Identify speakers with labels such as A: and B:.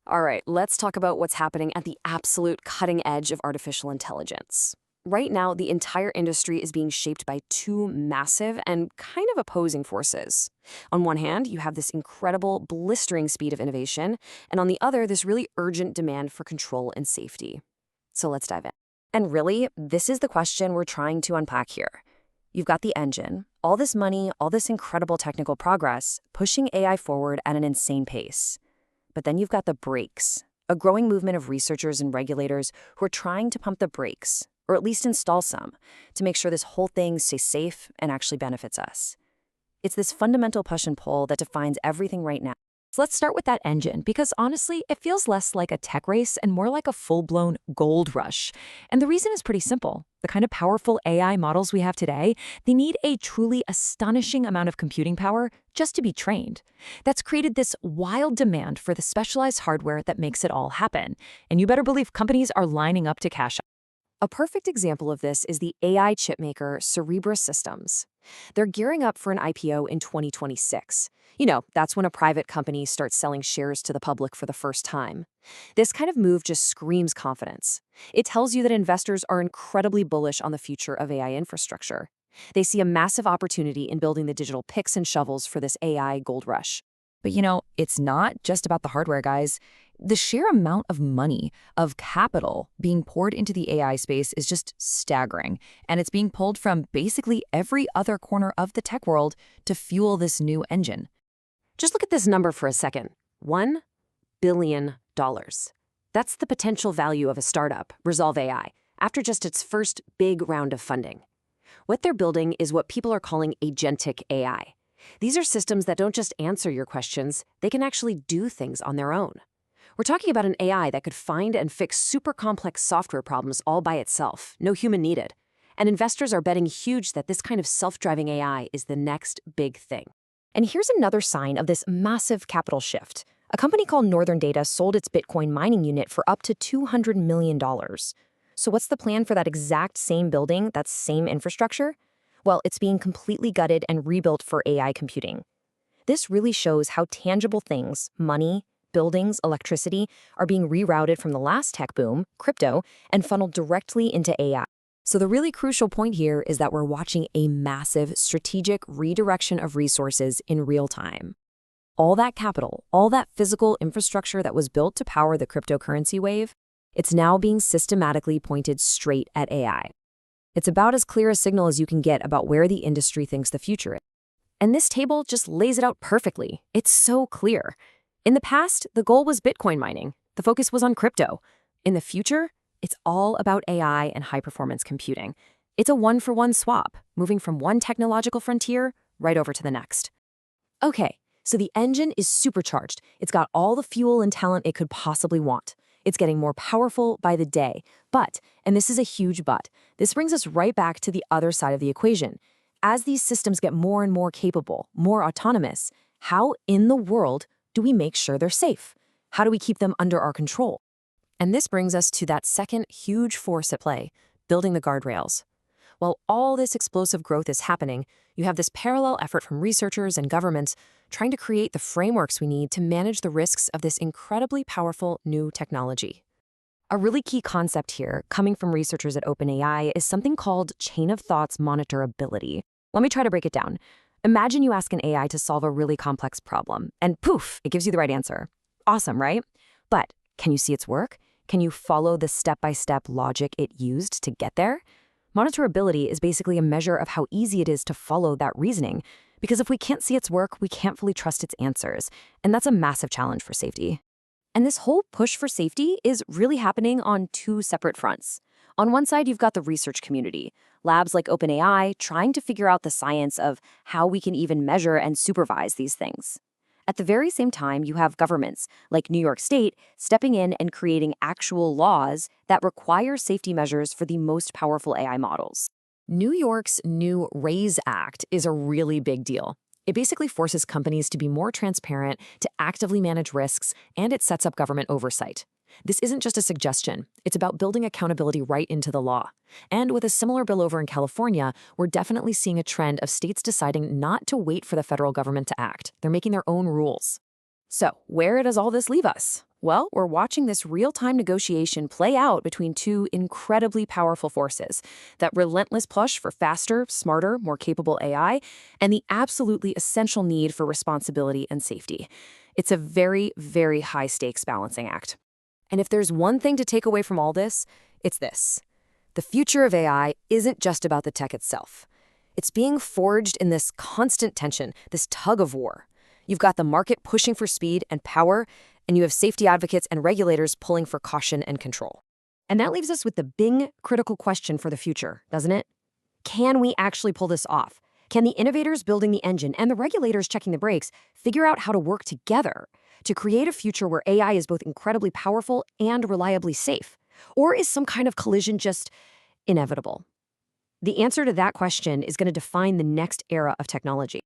A: All right, let's talk about what's happening at the absolute cutting edge of artificial intelligence. Right now, the entire industry is being shaped by two massive and kind of opposing forces. On one hand, you have this incredible, blistering speed of innovation, and on the other, this really urgent demand for control and safety. So let's dive in. And really, this is the question we're trying to unpack here. You've got the engine, all this money, all this incredible technical progress, pushing AI forward at an insane pace. But then you've got the brakes, a growing movement of researchers and regulators who are trying to pump the brakes, or at least install some, to make sure this whole thing stays safe and actually benefits us. It's this fundamental push and pull that defines everything right now.
B: So let's start with that engine, because honestly, it feels less like a tech race and more like a full-blown gold rush. And the reason is pretty simple. The kind of powerful AI models we have today, they need a truly astonishing amount of computing power just to be trained. That's created this wild demand for the specialized hardware that makes it all happen. And you better believe companies are lining up to cash out.
A: A perfect example of this is the AI chipmaker Cerebras Systems. They're gearing up for an IPO in 2026. That's when a private company starts selling shares to the public for the first time. This kind of move just screams confidence. It tells you that investors are incredibly bullish on the future of AI infrastructure. They see a massive opportunity in building the digital picks and shovels for this AI gold rush.
B: But it's not just about the hardware, guys. The sheer amount of money, of capital being poured into the AI space is just staggering. And it's being pulled from basically every other corner of the tech world to fuel this new engine.
A: Just look at this number for a second. $1 billion. That's the potential value of a startup, Resolve AI, after just its first big round of funding. What they're building is what people are calling agentic AI. These are systems that don't just answer your questions, they can actually do things on their own. We're talking about an AI that could find and fix super complex software problems all by itself, no human needed. And investors are betting huge that this kind of self-driving AI is the next big thing.
C: And here's another sign of this massive capital shift. A company called Northern Data sold its Bitcoin mining unit for up to $200 million. So what's the plan for that exact same building, that same infrastructure? Well, it's being completely gutted and rebuilt for AI computing. This really shows how tangible things, money, buildings, electricity, are being rerouted from the last tech boom, crypto, and funneled directly into AI.
B: So the really crucial point here is that we're watching a massive strategic redirection of resources in real time. All that capital, all that physical infrastructure that was built to power the cryptocurrency wave, it's now being systematically pointed straight at AI. It's about as clear a signal as you can get about where the industry thinks the future is. And this table just lays it out perfectly. It's so clear. In the past, the goal was Bitcoin mining. The focus was on crypto. In the future, it's all about AI and high-performance computing. It's a one-for-one swap, moving from one technological frontier right over to the next.
A: Okay, so the engine is supercharged. It's got all the fuel and talent it could possibly want. It's getting more powerful by the day. But, and this is a huge but, this brings us right back to the other side of the equation. As these systems get more and more capable, more autonomous, how in the world do we make sure they're safe? How do we keep them under our control? And this brings us to that second huge force at play, building the guardrails. While all this explosive growth is happening, you have this parallel effort from researchers and governments trying to create the frameworks we need to manage the risks of this incredibly powerful new technology. A really key concept here, coming from researchers at OpenAI, is something called chain of thoughts monitorability. Let me try to break it down. Imagine you ask an AI to solve a really complex problem, and poof, it gives you the right answer. Awesome, right? But can you see its work? Can you follow the step-by-step logic it used to get there? Monitorability is basically a measure of how easy it is to follow that reasoning, because if we can't see its work, we can't fully trust its answers, and that's a massive challenge for safety. And this whole push for safety is really happening on two separate fronts. On one side, you've got the research community, labs like OpenAI trying to figure out the science of how we can even measure and supervise these things. At the very same time, you have governments, like New York State, stepping in and creating actual laws that require safety measures for the most powerful AI models. New York's new RAISE Act is a really big deal. It basically forces companies to be more transparent, to actively manage risks, and it sets up government oversight. This isn't just a suggestion. It's about building accountability right into the law. And with a similar bill over in California, we're definitely seeing a trend of states deciding not to wait for the federal government to act. They're making their own rules. So, where does all this leave us? Well, we're watching this real-time negotiation play out between two incredibly powerful forces: that relentless push for faster, smarter, more capable AI, and the absolutely essential need for responsibility and safety. It's a very, very high-stakes balancing act.
B: And if there's one thing to take away from all this, it's this. The future of AI isn't just about the tech itself. It's being forged in this constant tension, this tug of war. You've got the market pushing for speed and power, and you have safety advocates and regulators pulling for caution and control.
C: And that leaves us with the big critical question for the future, doesn't it? Can we actually pull this off? Can the innovators building the engine and the regulators checking the brakes figure out how to work together to create a future where AI is both incredibly powerful and reliably safe? Or is some kind of collision just inevitable? The answer to that question is going to define the next era of technology.